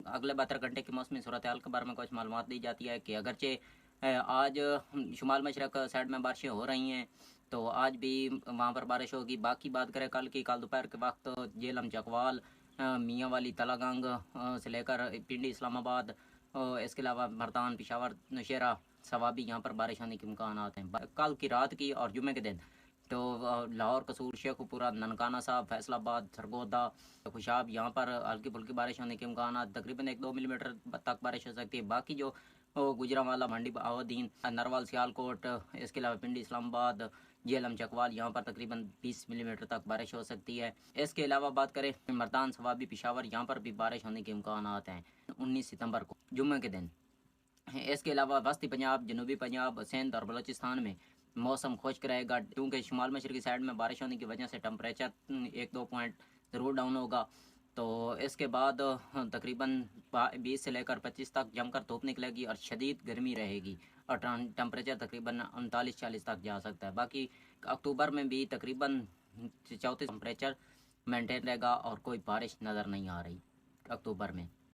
अगले 72 घंटे की मौसमी सूरत हाल के बारे में कुछ मालूमात दी जाती है कि अगरचे आज शुमाल मशरक साइड में बारिशें हो रही हैं, तो आज भी वहाँ पर बारिश होगी। बाकी बात करें कल की, कल दोपहर के वक्त जेलम चकवाल, मियाँ वाली, तलागंग से लेकर पिंडी इस्लामाबाद, इसके अलावा मर्दान, पिशावर, नौशेरा, सवाबी, यहाँ पर बारिश होने के इम्कान हैं। कल की रात की और जुमे के दिन तो लाहौर, कसूर, शेखुपुरा, ननकाना साहब, फैसलाबाद, सरगोदा, खुशाब, यहाँ पर हल्की फुल्की बारिश होने के इम्कान तकरीबन 1-2 मिलीमीटर तक बारिश हो सकती है। बाकी जो गुजरांवाला, मंडी, बहाउद्दीन, नरवाल, सियालकोट, इसके अलावा पिंडी, इस्लामाबाद, जेलम, चकवाल, यहाँ पर तकरीबन 20 मिलीमीटर तक बारिश हो सकती है। इसके अलावा बात करें मर्दान, सवाबी, पिशावर, यहाँ पर भी बारिश होने के इम्कान हैं 19 सितंबर को, जुम्मे के दिन। इसके अलावा वस्ती पंजाब, जनूबी पंजाब, सिंध और बलोचिस्तान में मौसम खुश्क रहेगा, क्योंकि शुमाल मशरकी साइड में बारिश होने की वजह से टेम्परेचर 1-2 पॉइंट ज़रूर डाउन होगा। तो इसके बाद तकरीबन 20 से लेकर 25 तक जमकर धूप निकलेगी और शदीद गर्मी रहेगी और टेम्परेचर तकरीबन 39-40 तक जा सकता है। बाकी अक्टूबर में भी तकरीबन 34 टेम्परेचर मेंटेन रहेगा और कोई बारिश नज़र नहीं आ रही अक्टूबर में।